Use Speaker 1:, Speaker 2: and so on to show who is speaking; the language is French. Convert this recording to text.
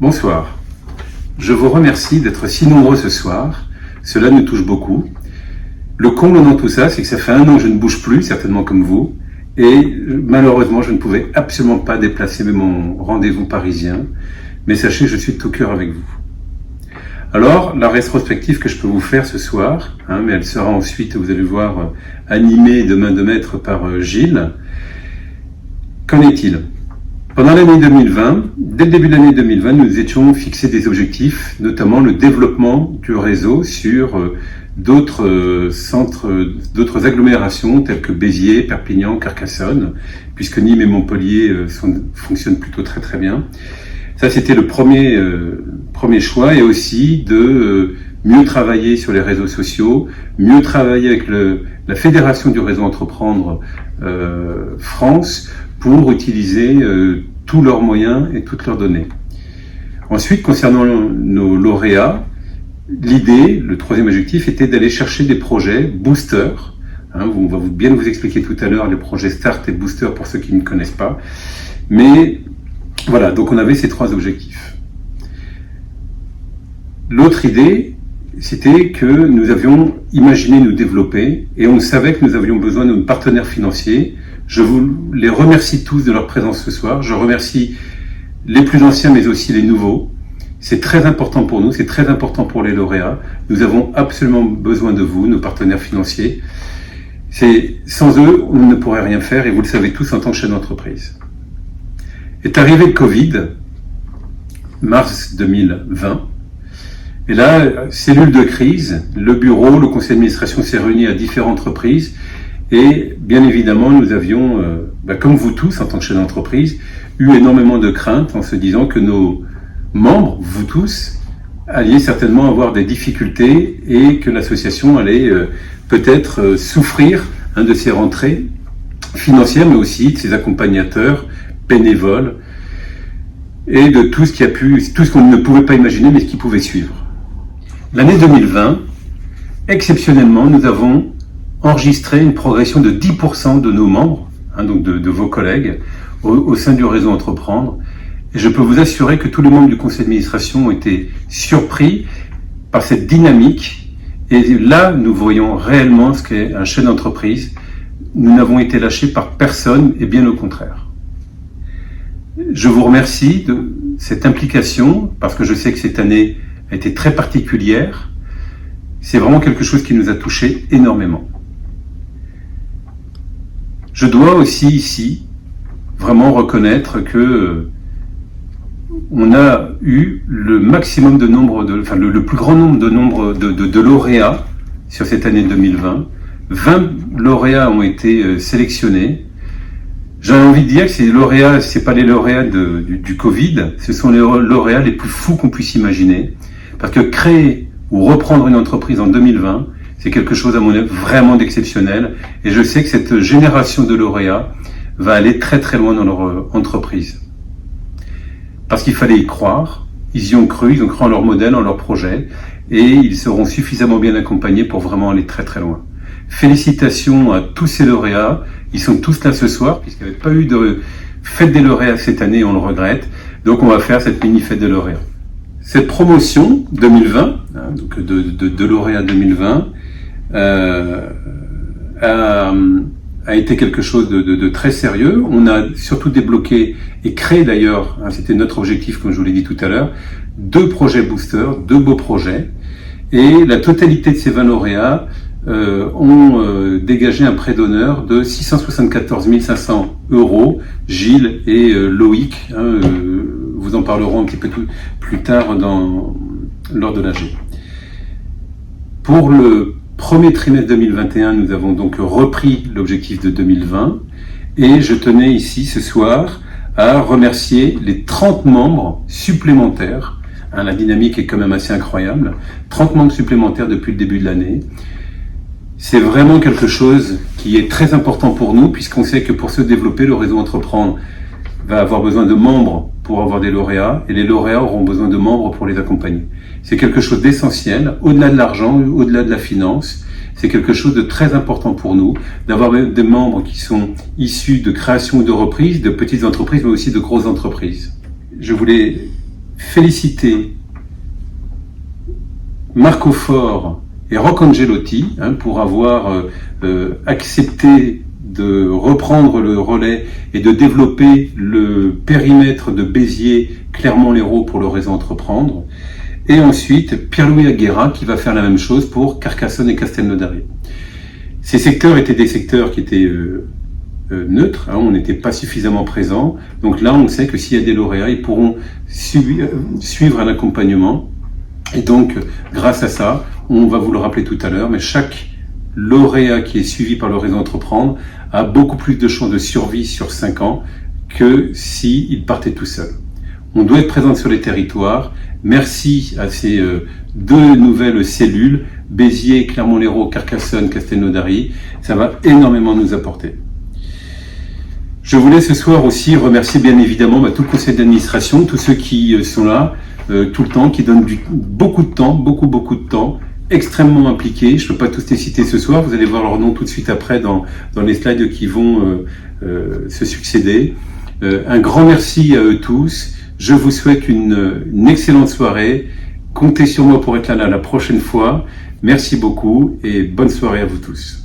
Speaker 1: Bonsoir. Je vous remercie d'être si nombreux ce soir. Cela nous touche beaucoup. Le comble dans tout ça, c'est que ça fait 1 an que je ne bouge plus, certainement comme vous. Et malheureusement, je ne pouvais absolument pas déplacer mon rendez-vous parisien. Mais sachez que je suis de tout cœur avec vous. Alors, la rétrospective que je peux vous faire ce soir, mais elle sera ensuite, vous allez voir, animée de main de maître par Gilles. Qu'en est-il ? Pendant l'année 2020, dès le début de l'année 2020, nous étions fixés des objectifs, notamment le développement du réseau sur d'autres centres, d'autres agglomérations telles que Béziers, Perpignan, Carcassonne, puisque Nîmes et Montpellier fonctionnent plutôt très très bien. Ça, c'était le premier choix, et aussi de mieux travailler sur les réseaux sociaux, mieux travailler avec la Fédération du réseau Entreprendre France pour utiliser tous leurs moyens et toutes leurs données. Ensuite, concernant nos lauréats, l'idée, le troisième objectif, était d'aller chercher des projets boosters. On va bien vous expliquer tout à l'heure les projets Start et Booster pour ceux qui ne connaissent pas. Mais voilà, donc on avait ces 3 objectifs. L'autre idée, c'était que nous avions imaginé nous développer et on savait que nous avions besoin de nos partenaires financiers. Je vous les remercie tous de leur présence ce soir. Je remercie les plus anciens mais aussi les nouveaux. C'est très important pour nous, c'est très important pour les lauréats. Nous avons absolument besoin de vous, nos partenaires financiers. Sans eux, on ne pourrait rien faire et vous le savez tous en tant que chef d'entreprise. Est arrivé le Covid, mars 2020. Et là, cellule de crise, le bureau, le conseil d'administration s'est réuni à différentes reprises. Et bien évidemment, nous avions, comme vous tous en tant que chef d'entreprise, eu énormément de craintes en se disant que nos membres, vous tous, alliez certainement avoir des difficultés et que l'association allait peut-être souffrir de ses rentrées financières, mais aussi de ses accompagnateurs, bénévoles, et de tout ce qu'on ne pouvait pas imaginer, mais ce qui pouvait suivre. L'année 2020, exceptionnellement, nous avons enregistré une progression de 10% de nos membres, donc de vos collègues, au sein du réseau Entreprendre. Et je peux vous assurer que tous les membres du conseil d'administration ont été surpris par cette dynamique. Et là, nous voyons réellement ce qu'est un chef d'entreprise. Nous n'avons été lâchés par personne, et bien au contraire. Je vous remercie de cette implication, parce que je sais que cette année a été très particulière. C'est vraiment quelque chose qui nous a touchés énormément. Je dois aussi ici vraiment reconnaître que on a eu le maximum le plus grand nombre de lauréats sur cette année 2020. 20 lauréats ont été sélectionnés. J'ai envie de dire que ces lauréats, c'est pas les lauréats du Covid, ce sont les lauréats les plus fous qu'on puisse imaginer. Parce que créer ou reprendre une entreprise en 2020, c'est quelque chose à mon avis vraiment d'exceptionnel. Et je sais que cette génération de lauréats va aller très très loin dans leur entreprise. Parce qu'il fallait y croire, ils y ont cru en leur modèle, en leur projet, et ils seront suffisamment bien accompagnés pour vraiment aller très très loin. Félicitations à tous ces lauréats, ils sont tous là ce soir, puisqu'il n'y avait pas eu de fête des lauréats cette année, on le regrette, donc on va faire cette mini fête des lauréats. Cette promotion 2020, donc de lauréats 2020, a été quelque chose de très sérieux. On a surtout débloqué et créé d'ailleurs, c'était notre objectif comme je vous l'ai dit tout à l'heure, 2 projets boosters, 2 beaux projets, et la totalité de ces 20 lauréats ont dégagé un prêt d'honneur de 674 500 €. Gilles et Loïc vous en parleront un petit peu plus tard lors de l'AG. Pour le premier trimestre 2021, nous avons donc repris l'objectif de 2020 et je tenais ici ce soir à remercier les 30 membres supplémentaires. La dynamique est quand même assez incroyable. 30 membres supplémentaires depuis le début de l'année. C'est vraiment quelque chose qui est très important pour nous puisqu'on sait que pour se développer, le réseau Entreprendre va avoir besoin de membres pour avoir des lauréats et les lauréats auront besoin de membres pour les accompagner. C'est quelque chose d'essentiel, au-delà de l'argent, au-delà de la finance. C'est quelque chose de très important pour nous, d'avoir des membres qui sont issus de création ou de reprise, de petites entreprises, mais aussi de grosses entreprises. Je voulais féliciter Marco Faure et Roch Angelotti pour avoir accepté de reprendre le relais et de développer le périmètre de Béziers, Clermont-Lérault pour le réseau Entreprendre. Et ensuite, Pierre-Louis Aguera qui va faire la même chose pour Carcassonne et Castelnaudary. Ces secteurs étaient des secteurs qui étaient neutres, on n'était pas suffisamment présents. Donc là, on sait que s'il y a des lauréats, ils pourront suivre un accompagnement. Et donc, grâce à ça, on va vous le rappeler tout à l'heure, mais chaque lauréat qui est suivi par le réseau Entreprendre a beaucoup plus de chances de survie sur 5 ans que s'il partait tout seul. On doit être présent sur les territoires. Merci à ces 2 nouvelles cellules, Béziers, Clermont-Lérault, Carcassonne, Castelnaudary. Ça va énormément nous apporter. Je voulais ce soir aussi remercier bien évidemment tout le conseil d'administration, tous ceux qui sont là tout le temps, qui donnent beaucoup de temps, beaucoup de temps, extrêmement impliqués. Je ne peux pas tous les citer ce soir, vous allez voir leur nom tout de suite après dans les slides qui vont se succéder. Un grand merci à eux tous. Je vous souhaite une excellente soirée. Comptez sur moi pour être là la prochaine fois. Merci beaucoup et bonne soirée à vous tous.